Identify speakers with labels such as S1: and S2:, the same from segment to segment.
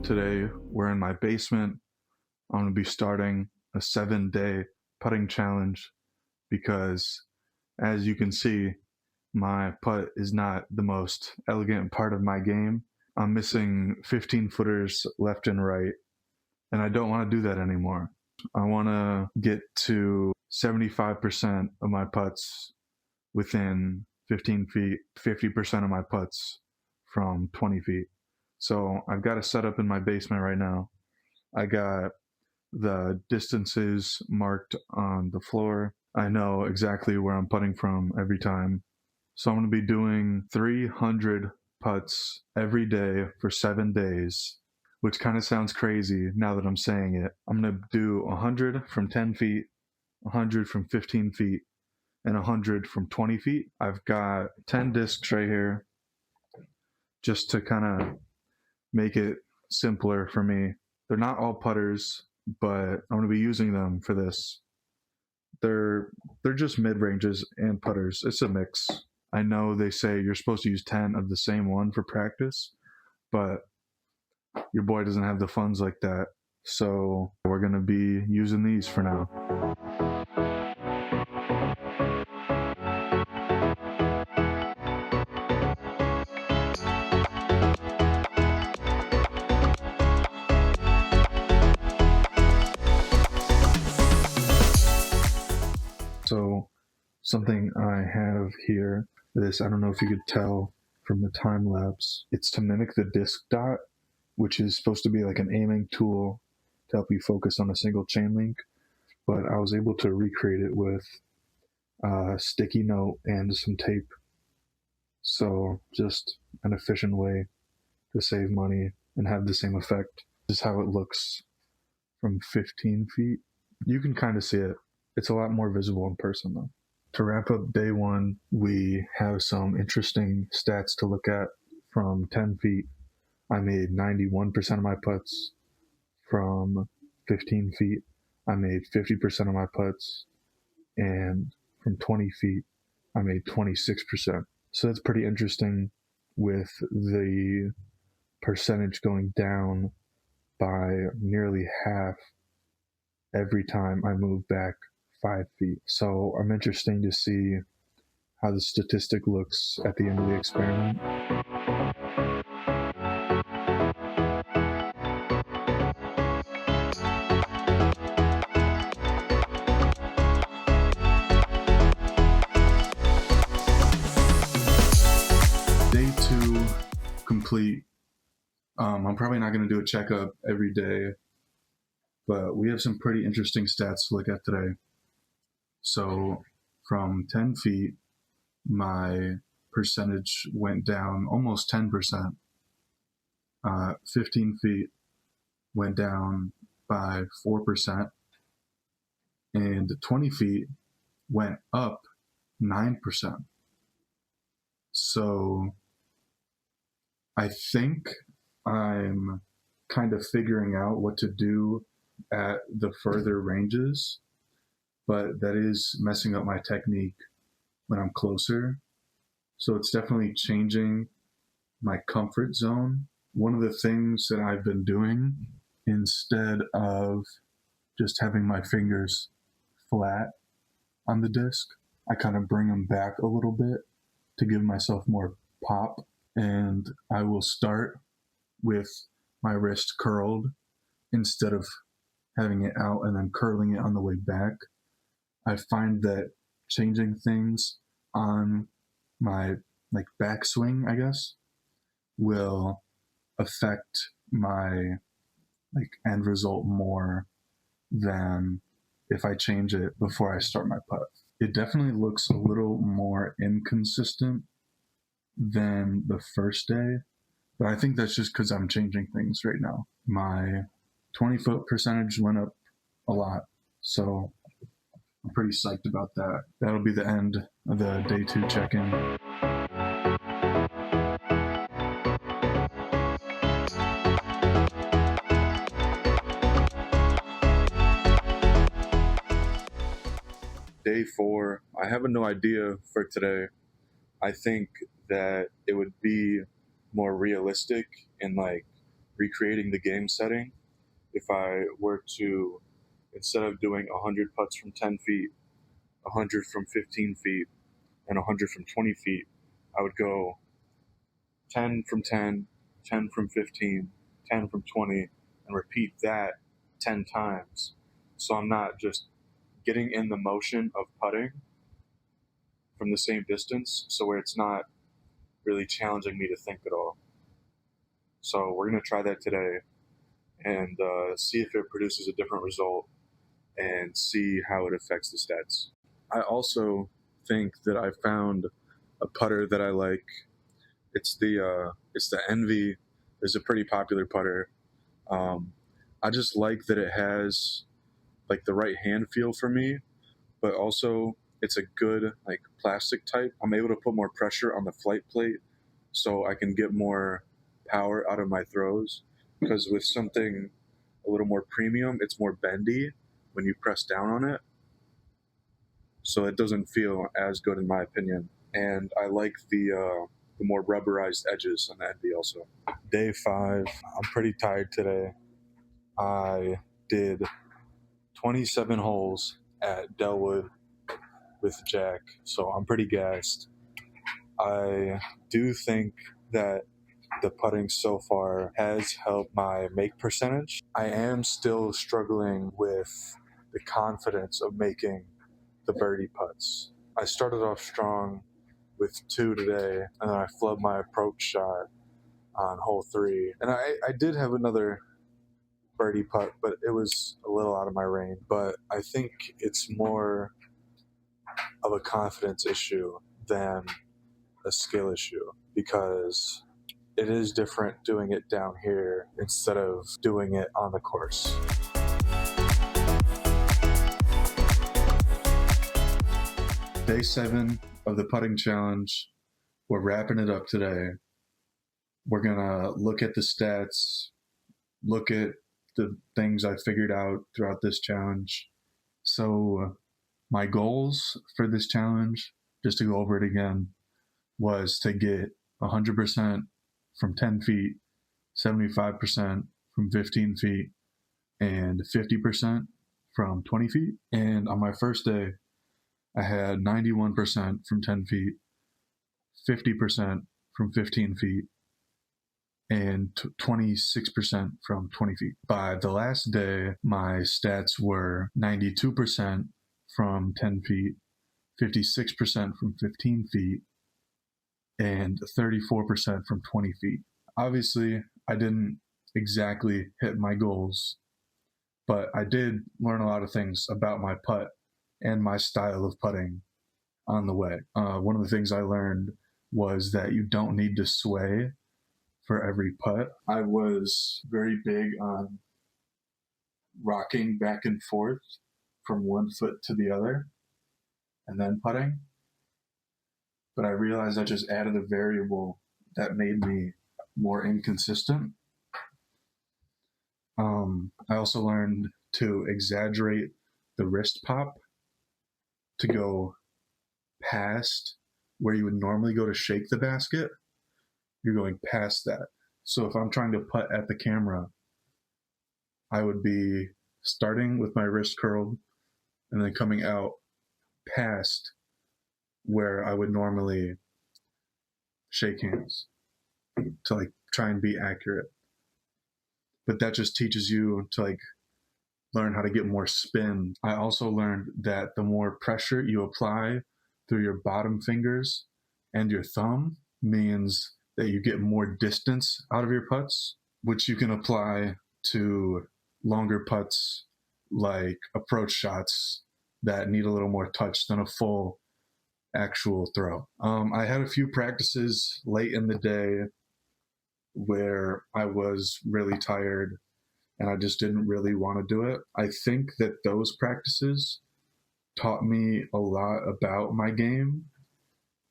S1: Today, we're in my basement. I'm going to be starting a 7-day putting challenge because, as you can see, my putt is not the most elegant part of my game. I'm missing 15 footers left and right, and I don't want to do that anymore. I want to get to 75% of my putts within 15 feet, 50% of my putts from 20 feet. So I've got a setup in my basement right now. I got the distances marked on the floor. I know exactly where I'm putting from every time. So I'm going to be doing 300 putts every day for 7 days, which kind of sounds crazy now that I'm saying it. I'm going to do 100 from 10 feet, 100 from 15 feet, and 100 from 20 feet. I've got 10 discs right here just to kind of make it simpler for me. They're not all putters, but I'm going to be using them for this. They're just mid-ranges and putters. It's a mix. I know they say you're supposed to use 10 of the same one for practice, but your boy doesn't have the funds like that. So we're going to be using these for now. So something I have here, I don't know if you could tell from the time lapse, it's to mimic the disc dot, which is supposed to be like an aiming tool to help you focus on a single chain link. But I was able to recreate it with a sticky note and some tape. So just an efficient way to save money and have the same effect. This is how it looks from 15 feet. You can kind of see it. It's a lot more visible in person though. To wrap up day one, we have some interesting stats to look at. From 10 feet, I made 91% of my putts. From 15 feet, I made 50% of my putts. And from 20 feet, I made 26%. So that's pretty interesting with the percentage going down by nearly half every time I move back 5 feet. So I'm interested to see how the statistic looks at the end of the experiment. Day 2 complete. I'm probably not going to do a checkup every day, but we have some pretty interesting stats to look at today. So from 10 feet, my percentage went down almost 10%. 15 feet went down by 4%, and 20 feet went up 9%. So I think I'm kind of figuring out what to do at the further ranges, but that is messing up my technique when I'm closer. So it's definitely changing my comfort zone. One of the things that I've been doing, instead of just having my fingers flat on the disc, I kind of bring them back a little bit to give myself more pop. And I will start with my wrist curled instead of having it out and then curling it on the way back. I find that changing things on my backswing, I guess, will affect my end result more than if I change it before I start my putt. It definitely looks a little more inconsistent than the first day, but I think that's just because I'm changing things right now. My 20-foot percentage went up a lot, so I'm pretty psyched about that. That'll be the end of the day 2 check-in. Day 4, I have a new idea for today. I think that it would be more realistic and recreating the game setting, if I were to, instead of doing 100 putts from 10 feet, 100 from 15 feet, and 100 from 20 feet, I would go 10 from 10, 10 from 15, 10 from 20, and repeat that 10 times. So I'm not just getting in the motion of putting from the same distance, so where it's not really challenging me to think at all. So we're going to try that today and see if it produces a different result and see how it affects the stats. I also think that I found a putter that I like. It's the Envy. It's a pretty popular putter. I just like that it has like the right hand feel for me, but also it's a good like plastic type. I'm able to put more pressure on the flight plate so I can get more power out of my throws, because with something a little more premium, it's more bendy when you press down on it. So it doesn't feel as good in my opinion. And I like the more rubberized edges on the Envy also. Day 5, I'm pretty tired today. I did 27 holes at Delwood with Jack, so I'm pretty gassed. I do think that the putting so far has helped my make percentage. I am still struggling with the confidence of making the birdie putts. I started off strong with 2 today, and then I flubbed my approach shot on hole 3. And I did have another birdie putt, but it was a little out of my range. But I think it's more of a confidence issue than a skill issue, because it is different doing it down here instead of doing it on the course. Day 7 of the putting challenge. We're wrapping it up today. We're gonna look at the stats, look at the things I figured out throughout this challenge. So my goals for this challenge, just to go over it again, was to get 100% from 10 feet, 75% from 15 feet, and 50% from 20 feet. And on my first day, I had 91% from 10 feet, 50% from 15 feet, and 26% from 20 feet. By the last day, my stats were 92% from 10 feet, 56% from 15 feet, and 34% from 20 feet. Obviously, I didn't exactly hit my goals, but I did learn a lot of things about my putt and my style of putting on the way. One of the things I learned was that you don't need to sway for every putt. I was very big on rocking back and forth from one foot to the other and then putting. But I realized I just added a variable that made me more inconsistent. I also learned to exaggerate the wrist pop to go past where you would normally go to shake the basket. You're going past that. So if I'm trying to putt at the camera, I would be starting with my wrist curled and then coming out past where I would normally shake hands to like try and be accurate. But that just teaches you to like learn how to get more spin. I also learned that the more pressure you apply through your bottom fingers and your thumb means that you get more distance out of your putts, which you can apply to longer putts like approach shots that need a little more touch than a full actual throw. I had a few practices late in the day where I was really tired and I just didn't really want to do it. I think that those practices taught me a lot about my game,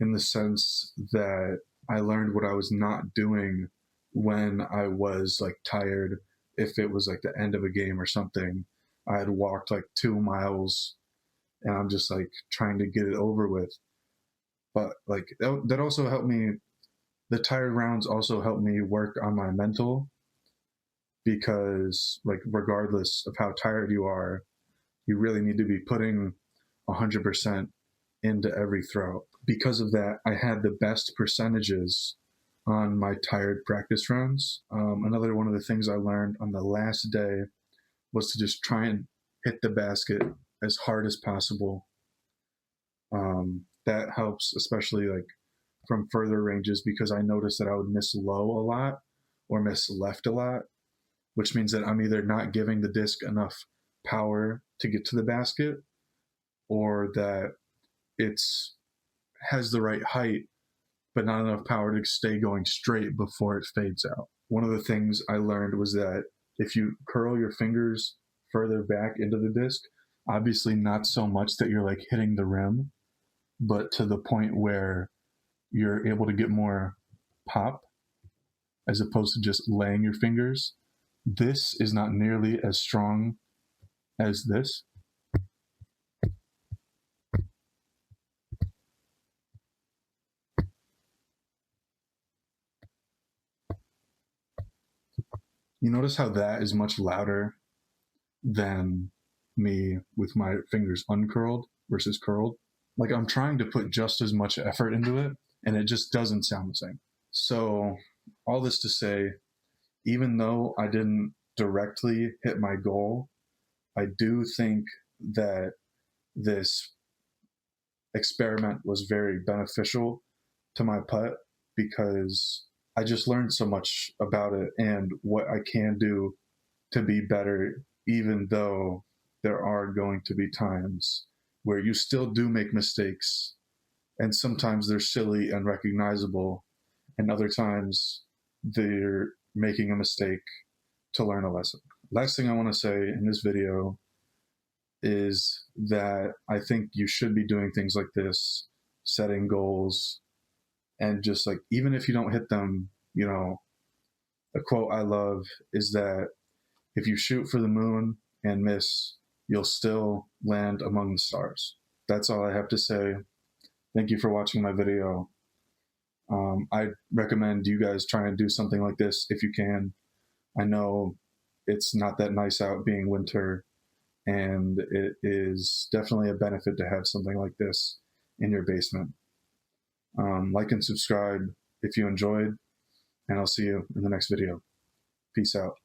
S1: in the sense that I learned what I was not doing when I was like tired. If it was like the end of a game or something, I had walked like 2 miles and I'm just like trying to get it over with. But like that also helped me. The tired rounds also helped me work on my mental because like regardless of how tired you are, you really need to be putting 100% into every throw. Because of that, I had the best percentages on my tired practice rounds. Another one of the things I learned on the last day was to just try and hit the basket as hard as possible. That helps, especially like from further ranges, because I noticed that I would miss low a lot or miss left a lot, which means that I'm either not giving the disc enough power to get to the basket, or that it's has the right height but not enough power to stay going straight before it fades out. One of the things I learned was that if you curl your fingers further back into the disc, obviously not so much that you're like hitting the rim, but to the point where you're able to get more pop as opposed to just laying your fingers. This is not nearly as strong as this. You notice how that is much louder than me with my fingers uncurled versus curled? Like I'm trying to put just as much effort into it, and it just doesn't sound the same. So, all this to say, even though I didn't directly hit my goal, I do think that this experiment was very beneficial to my putt, because I just learned so much about it and what I can do to be better, even though there are going to be times where you still do make mistakes, and sometimes they're silly and recognizable, and other times they're making a mistake to learn a lesson. Last thing I want to say in this video is that I think you should be doing things like this, setting goals, and just like, even if you don't hit them, you know, a quote I love is that if you shoot for the moon and miss, you'll still land among the stars. That's all I have to say. Thank you for watching my video. I recommend you guys try and do something like this if you can. I know it's not that nice out being winter, and it is definitely a benefit to have something like this in your basement. Like and subscribe if you enjoyed, and I'll see you in the next video. Peace out.